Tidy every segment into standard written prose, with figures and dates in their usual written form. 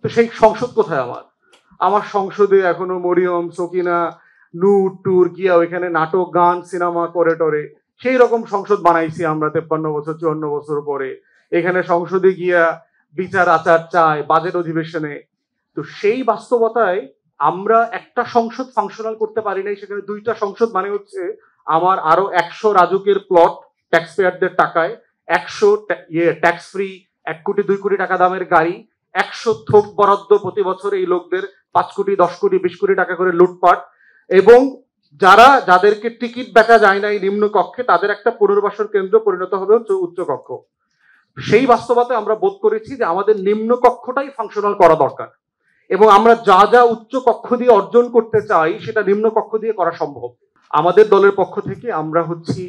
তো সেই সংসদ কোথায়? আমার সংসদে এখনো মরিয়ম, সকিনা, নূর টুর গিয়া ওইখানে নাটক, গান, সিনেমা করে টরে সেই রকম সংসদ বানাইছি আমরা 53 বছর 54 বছর পরে। এখানে সংসদে গিয়া বিচার আচার চায় বাজেট অধিবেশনে। তো সেই বাস্তবতায় আমরা একটা সংসদ ফাংশনাল করতে পারি নাই, সেখানে দুইটা সংসদ মানে হচ্ছে আমার আরো 100 রাজুকের প্লট ট্যাক্স পেয়ারদের টাকায়, 100 ট্যাক্স ফ্রি 1 কোটি 2 কোটি টাকা দামের গাড়ি, 100 থোক বরাদ্দ প্রতি বছর এই লোকদের 5 কোটি 10 কোটি 20 কোটি টাকা করে লুটপাট, এবং যাদেরকে টিকিট বেচা যায় নাই নিম্ন কক্ষে তাদের একটা পুনর্বাসন কেন্দ্র পরিণত হবে হচ্ছে উচ্চ কক্ষ। সেই বাস্তবতায় আমরা বোধ করেছি যে আমাদের নিম্ন কক্ষটাই ফাংশনাল করা দরকার, এবং আমরা যা উচ্চ কক্ষ দিয়ে অর্জন করতে চাই সেটা নিম্ন কক্ষ দিয়ে করা সম্ভব। আমাদের দলের পক্ষ থেকে আমরা হচ্ছি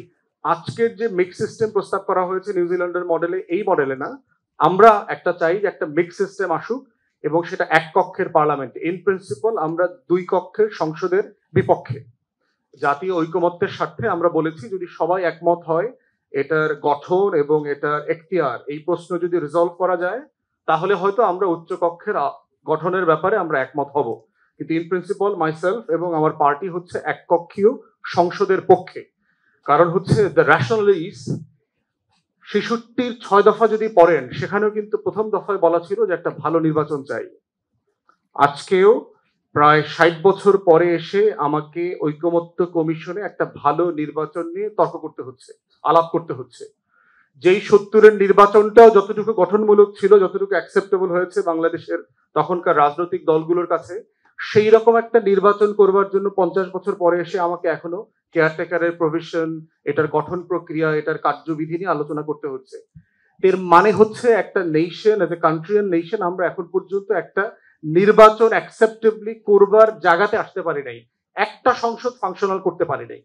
আজকের যে মিক্স সিস্টেম প্রস্তাব করা হয়েছে নিউজিল্যান্ডের মডেলে, এই মডেলে না, আমরা একটা চাই যে একটা মিক্স সিস্টেম আসুক এবং সেটা এক কক্ষের পার্লামেন্ট। ইন প্রিন্সিপাল আমরা 2 কক্ষের সংসদের বিপক্ষে। জাতীয় ঐকমত্যের স্বার্থে আমরা বলেছি যদি সবাই একমত হয় এটার গঠন এবং এটার এখতিয়ার এই প্রশ্ন যদি রিজলভ করা যায় তাহলে হয়তো আমরা উচ্চ কক্ষের গঠনের ব্যাপারে আমরা একমত হব। কিন্তু ইন প্রিন্সিপাল মাইসেলফ এবং আমার পার্টি হচ্ছে এক কক্ষীয় সংসদের পক্ষে। কারণ হচ্ছে দ্য রেশনাল ইজ 66-র 6 দফা যদি পড়েন সেখানেও কিন্তু প্রথম দফায় বলা ছিল যে একটা ভালো নির্বাচন চাই। আজকেও প্রায় 60 বছর পরে এসে আমাকে ঐকমত্য কমিশনে একটা ভালো নির্বাচন নিয়ে তর্ক করতে হচ্ছে, আলাপ করতে হচ্ছে। যেই 70-এর নির্বাচনটাও যতটুকু গঠনমূলক ছিল, যতটুকু অ্যাকসেপ্টেবল হয়েছে বাংলাদেশের তখনকার রাজনৈতিক দলগুলোর কাছে, সেই রকম একটা নির্বাচন করবার জন্য 50 বছর পরে এসে আমাকে এখনো কেয়ারটেকারের প্রভিশন, এটার গঠন প্রক্রিয়া, এটার কার্যবিধি নিয়ে আলোচনা করতে হচ্ছে। এর মানে হচ্ছে একটা nation, as a country and nation, আমরা এখন পর্যন্ত একটা নির্বাচন অ্যাকসেপ্টেবলি করবার জায়গাতে আসতে পারি নাই, একটা সংসদ ফাংশনাল করতে পারি নাই।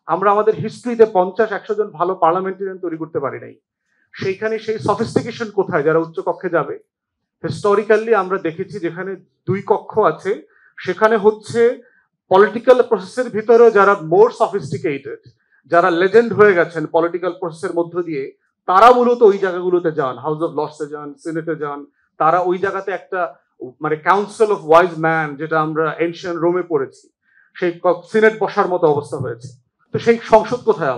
আমরা আমাদের হিস্ট্রিতে 50-100 জন ভালো পার্লামেন্টারিয়ান তৈরি করতে পারি নাই। সেইখানে সেই সফিস্টিকেশন কোথায় যারা উচ্চ কক্ষে যাবে? হিস্টোরিক্যালি আমরা দেখেছি যেখানে 2 কক্ষ আছে সেখানে হচ্ছে পলিটিক্যাল প্রসেসের ভিতরেও যারা মোর সফিস্টিকেটেড, যারা লেজেন্ড হয়ে গেছেন পলিটিক্যাল প্রসেসের মধ্য দিয়ে, তারা মূলত ওই জায়গাগুলোতে যান, হাউস অফ লর্ডসে যান, সিনেটে যান। তারা ওই জায়গাতে একটা মানে কাউন্সিল অফ ওয়াইজ ম্যান, যেটা আমরা এনশিয়েন্ট রোমে পড়েছি, সেই সিনেট বসার মতো অবস্থা হয়েছে। তো সেই সংসদ কোথায়?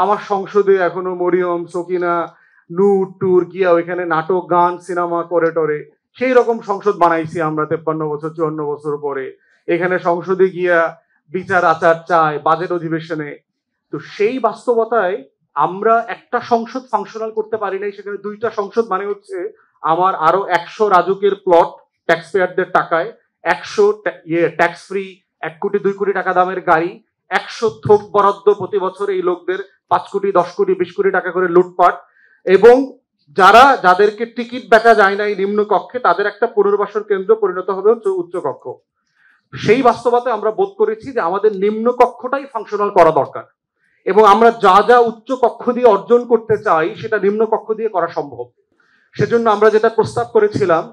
আমার সংসদে এখনো মরিয়ম, সকিনা, নূর টুর গিয়া ওইখানে নাটক, গান, সিনেমা করে টরে সেই রকম সংসদ বানাইছি আমরা 53 বছর 54 বছর পরে। এখানে সংসদে গিয়া বিচার আচার চায় বাজেট অধিবেশনে। তো সেই বাস্তবতায় আমরা একটা সংসদ ফাংশনাল করতে পারি নাই, সেখানে দুইটা সংসদ মানে হচ্ছে আমার আরো 100 রাজুকের প্লট ট্যাক্স পেয়ারদের টাকায়, 100 ট্যাক্স ফ্রি 1 কোটি 2 কোটি টাকা দামের গাড়ি, 100 থোক বরাদ্দ প্রতি বছর এই লোকদের 5 কোটি 10 কোটি 20 কোটি টাকা করে লুটপাট, এবং যাদেরকে টিকিট বেচা যায় নাই নিম্ন কক্ষে তাদের একটা পুনর্বাসন কেন্দ্র পরিণত হবে হচ্ছে উচ্চ কক্ষ। সেই বাস্তবতায় আমরা বোধ করেছি যে আমাদের নিম্ন কক্ষটাই ফাংশনাল করা দরকার, এবং আমরা যা উচ্চ কক্ষ দিয়ে অর্জন করতে চাই সেটা নিম্ন কক্ষ দিয়ে করা সম্ভব। সেজন্য আমরা যেটা প্রস্তাব করেছিলাম,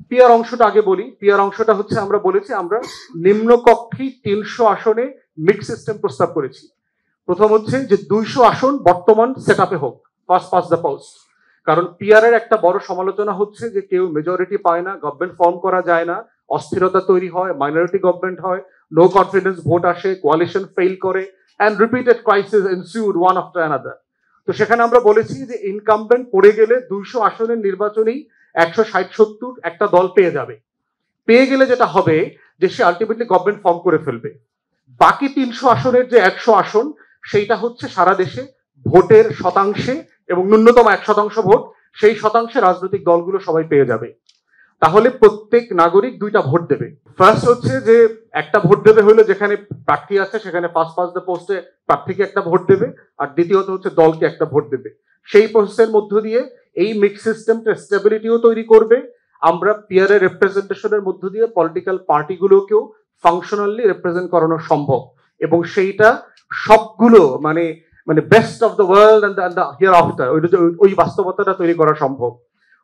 পিয়ার অংশটা আগে বলি। পিয়ার অংশটা হচ্ছে আমরা বলেছি আমরা নিম্ন কক্ষে 300 আসনে মিক্স সিস্টেম প্রস্তাব করেছি। প্রথম হচ্ছে যে 200 আসন বর্তমান সেট আপে হোক, ফার্স্ট পাস দ্য পোস্ট। কারণ পিয়ারের একটা বড় সমালোচনা হচ্ছে যে কেউ মেজরিটি পায় না, গভর্নমেন্ট ফর্ম করা যায় না, অস্থিরতা তৈরি হয়, মাইনরিটি গভর্নমেন্ট হয়, নো কনফিডেন্স ভোট আসে, কোয়ালিশন ফেল করে, and repeated crisis ensued one after another. তো সেখানে আমরা বলেছি যে ইনকামবেন্ট পড়ে গেলে 200 আসনের নির্বাচনেই 160-70 একটা দল পেয়ে যাবে। পেয়ে গেলে যেটা হবে যে সে আলটিমেটলি গভর্নমেন্ট ফর্ম করে ফেলবে। বাকি 300 আসনের যে 100 আসন, সেইটা হচ্ছে সারা দেশে ভোটের শতাংশে এবং ন্যূনতম 1% ভোট, সেই শতাংশে রাজনৈতিক দলগুলো সবাই পেয়ে যাবে। তাহলে প্রত্যেক নাগরিক 2টা ভোট দেবে। ফার্স্ট হচ্ছে যে একটা ভোট দেবে হলো যেখানে প্রার্থী আছে সেখানে ফার্স্ট পাস দ্য পোস্টে প্রার্থীকে একটা ভোট দেবে, আর দ্বিতীয়ত হচ্ছে দলকে একটা ভোট দেবে। সেই প্রসেসের মধ্য দিয়ে এই মিক্স সিস্টেমটা স্টেবিলিটিও তৈরি করবে। আমরা পিয়ারের রিপ্রেজেন্টেশনের মধ্য দিয়ে পলিটিক্যাল পার্টিগুলোকেও ফাংশনালি রিপ্রেজেন্ট করানো সম্ভব, এবং সেইটা সবগুলো মানে best of the world and the hereafter ওই বাস্তবতাটা তৈরি করা সম্ভব।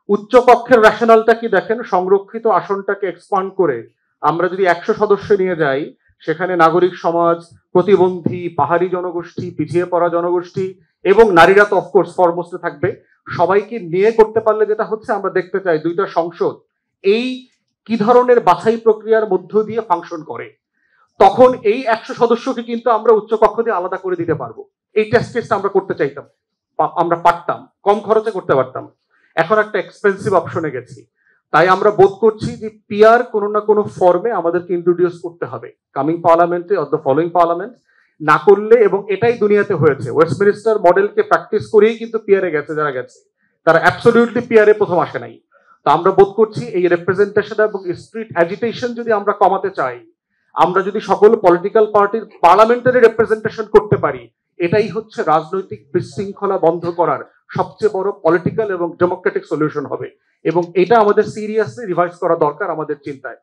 উচ্চ কক্ষের রেশনালটা কি দেখেন, সংরক্ষিত আসনটাকে এক্সপান্ড করে আমরা যদি 100 সদস্য নিয়ে যাই, সেখানে নাগরিক সমাজ, প্রতিবন্ধী, পাহাড়ি জনগোষ্ঠী, পিছিয়ে পড়া জনগোষ্ঠী এবং নারীরা তো অফকোর্স ফরমোস্টে থাকবে, সবাইকে নিয়ে করতে পারলে যেটা হচ্ছে আমরা দেখতে চাই 2টা সংসদ এই কি ধরনের বাছাই প্রক্রিয়ার মধ্য দিয়ে ফাংশন করে, তখন এই 100 সদস্যকে কিন্তু আমরা উচ্চ কক্ষ দিয়ে আলাদা করে দিতে পারবো। এই টেস্ট কেসটা আমরা করতে চাইতাম, আমরা পারতাম, কম খরচে করতে পারতাম। এখন একটা এক্সপেন্সিভ অপশনে গেছি, তাই আমরা বোধ করছি যে পিআর কোনো না কোনো ফর্মে আমাদেরকে ইন্ট্রোডিউস করতে হবে কামিং পার্লামেন্টে অর দ্য ফলোইং পার্লামেন্ট। না করলে, এবং এটাই দুনিয়াতে হয়েছে, ওয়েস্টমিনিস্টার মডেলকে প্র্যাকটিস করেই কিন্তু পিআরে গেছে যারা গেছে, তারা অ্যাবসলিউটলি পিআরে প্রথম আসে নাই। তো আমরা বোধ করছি এই রিপ্রেজেন্টেশন এবং স্ট্রিট অ্যাজিটেশন যদি আমরা কমাতে চাই, আমরা যদি সকল পলিটিক্যাল পার্টির পার্লামেন্টারি রিপ্রেজেন্টেশন করতে পারি, এটাই হচ্ছে রাজনৈতিক বিশৃঙ্খলা বন্ধ করার সবচেয়ে বড় পলিটিক্যাল এবং ডেমোক্রেটিক সলিউশন হবে। এবং এটা আমাদের সিরিয়াসলি রিভাইজ করা দরকার আমাদের চিন্তায়।